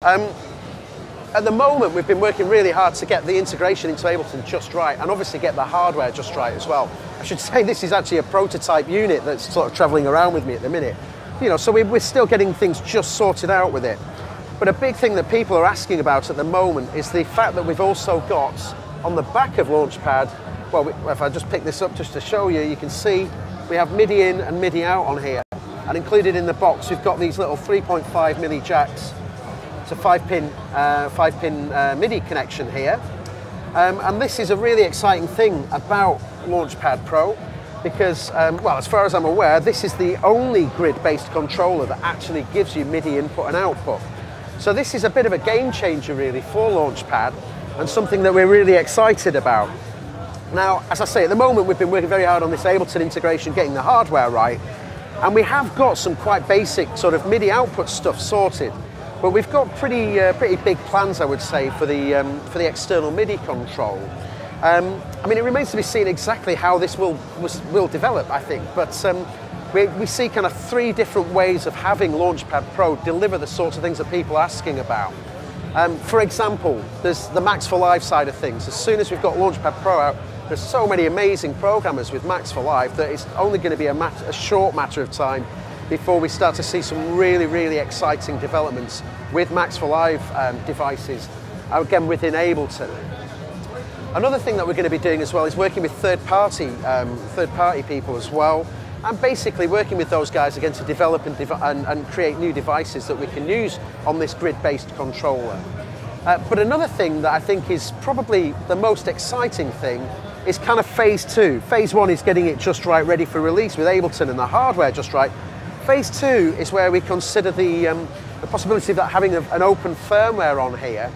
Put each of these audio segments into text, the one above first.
At the moment, we've been working really hard to get the integration into Ableton just right, and obviously get the hardware just right as well. I should say this is actually a prototype unit that's sort of traveling around with me at the minute. You know, so we're still getting things just sorted out with it. But a big thing that people are asking about at the moment is the fact that we've also got on the back of Launchpad, well, if I just pick this up just to show you, you can see we have MIDI in and MIDI out on here. And included in the box, we've got these little 3.5 milli jacks. It's a 5-pin MIDI connection here. And this is a really exciting thing about Launchpad Pro because, well, as far as I'm aware, this is the only grid-based controller that actually gives you MIDI input and output. So this is a bit of a game changer really for Launchpad and something that we're really excited about. Now, as I say, at the moment we've been working very hard on this Ableton integration, getting the hardware right, and we have got some quite basic sort of MIDI output stuff sorted. But we've got pretty big plans, I would say, for the external MIDI control. I mean, it remains to be seen exactly how this will develop, I think. But we see kind of 3 different ways of having Launchpad Pro deliver the sorts of things that people are asking about. For example, there's the Max for Live side of things. As soon as we've got Launchpad Pro out, there's so many amazing programmers with Max for Live that it's only going to be a short matter of time before we start to see some really, really exciting developments with Max for Live devices, again within Ableton. Another thing that we're going to be doing as well is working with third-party people as well, and basically working with those guys again to develop and create new devices that we can use on this grid-based controller. But another thing that I think is probably the most exciting thing is kind of phase 2. Phase 1 is getting it just right, ready for release with Ableton and the hardware just right. Phase 2 is where we consider the possibility of having an open firmware on here,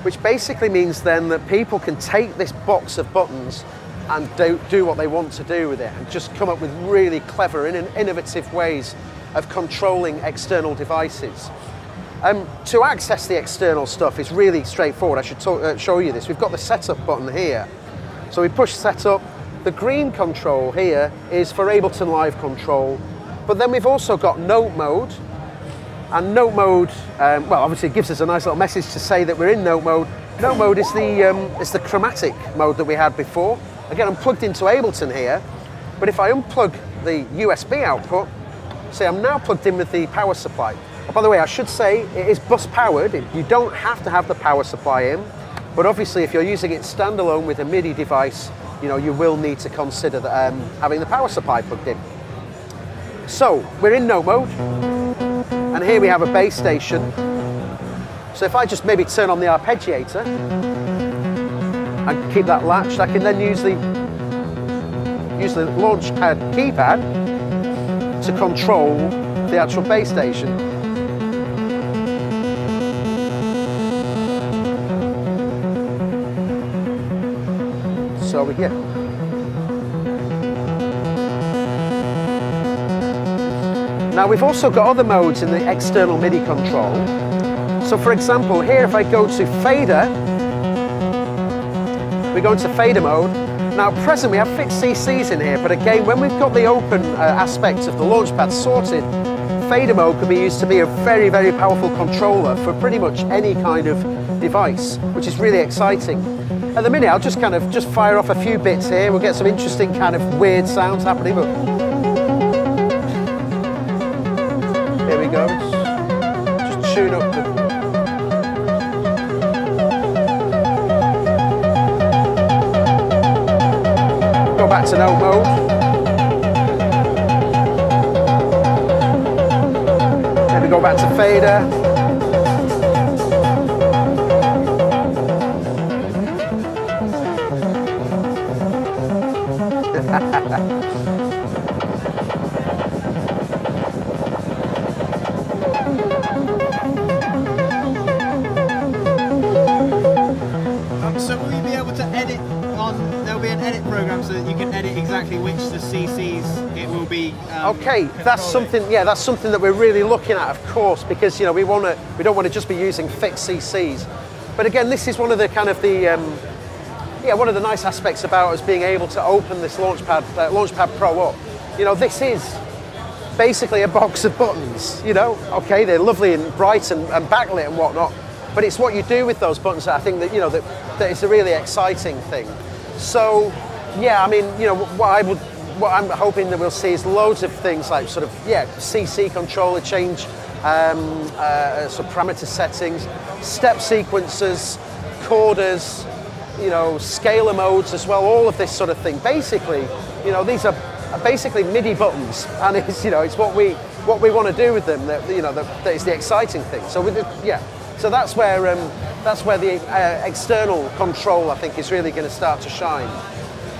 which basically means then that people can take this box of buttons and do what they want to do with it and just come up with really clever and innovative ways of controlling external devices. To access the external stuff is really straightforward. I should show you this. We've got the setup button here. So we push setup. The green control here is for Ableton Live control. But then we've also got note mode, and note mode, well, obviously it gives us a nice little message to say that we're in note mode. Note mode is the chromatic mode that we had before. Again, I'm plugged into Ableton here, but if I unplug the USB output, see, I'm now plugged in with the power supply. Oh, by the way, I should say it is bus powered. You don't have to have the power supply in, but obviously if you're using it standalone with a MIDI device, you know, you will need to consider having the power supply plugged in. So, we're in note mode, and here we have a bass station. So if I just maybe turn on the arpeggiator and keep that latched, I can then use the Launchpad keypad to control the actual bass station. So over here. Now we've also got other modes in the external MIDI control. So for example, here if I go to fader, we go into fader mode. Now at present we have fixed CCs in here, but again, when we've got the open aspects of the Launchpad sorted, fader mode can be used to be a very, very powerful controller for pretty much any kind of device, which is really exciting. At the minute, I'll just fire off a few bits here. We'll get some interesting kind of weird sounds happening. Look. Here we go. Just tune up the... Go back to note mode. Then we go back to fader. So will you be able to edit on, there'll be an edit program so that you can edit exactly which the CCs it will be okay, that's something, yeah, that's something that we're really looking at, of course, because, you know, we don't want to just be using fixed CCs. But again, this is one of the kind of one of the nice aspects about us being able to open this Launchpad Pro up. You know, this is basically a box of buttons, you know. Okay, they're lovely and bright and backlit and whatnot, but it's what you do with those buttons that I think that, you know, that is a really exciting thing. So, yeah, I mean, you know, what I'm hoping that we'll see is loads of things like sort of, yeah, CC controller change, sort of parameter settings, step sequencers, chorders, you know, scalar modes as well, all of this sort of thing. Basically, you know, these are basically MIDI buttons, and it's, you know, it's what we want to do with them. That, you know, that is the exciting thing. So with it, yeah, so that's where the external control, I think, is really going to start to shine.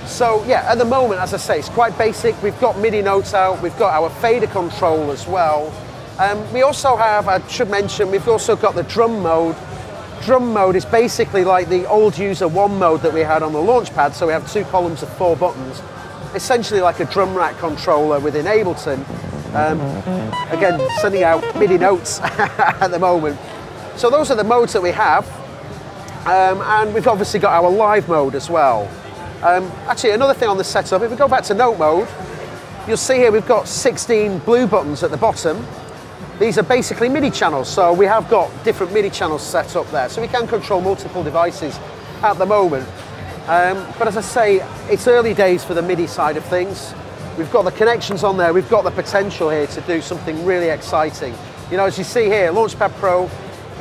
So yeah, at the moment, as I say, it's quite basic. We've got MIDI notes out. We've got our fader control as well. We also have, I should mention, we've also got the drum mode. Drum mode is basically like the old user 1 mode that we had on the Launchpad. So we have 2 columns of 4 buttons, essentially like a drum rack controller within Ableton. Again, sending out MIDI notes at the moment. So those are the modes that we have. And we've obviously got our live mode as well. Actually, another thing on the setup, if we go back to note mode, you'll see here we've got 16 blue buttons at the bottom. These are basically MIDI channels, so we have got different MIDI channels set up there, so we can control multiple devices at the moment. But as I say, it's early days for the MIDI side of things. We've got the connections on there, we've got the potential here to do something really exciting. You know, as you see here, Launchpad Pro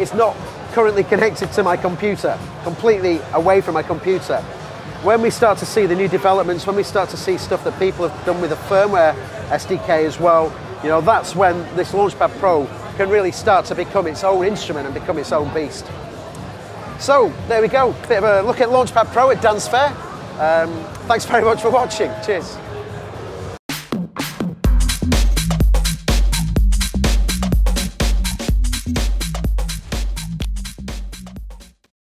is not currently connected to my computer, completely away from my computer. When we start to see the new developments, when we start to see stuff that people have done with the firmware SDK as well, you know, that's when this Launchpad Pro can really start to become its own instrument and become its own beast. So, there we go. Bit of a look at Launchpad Pro at DanceFair. Thanks very much for watching. Cheers.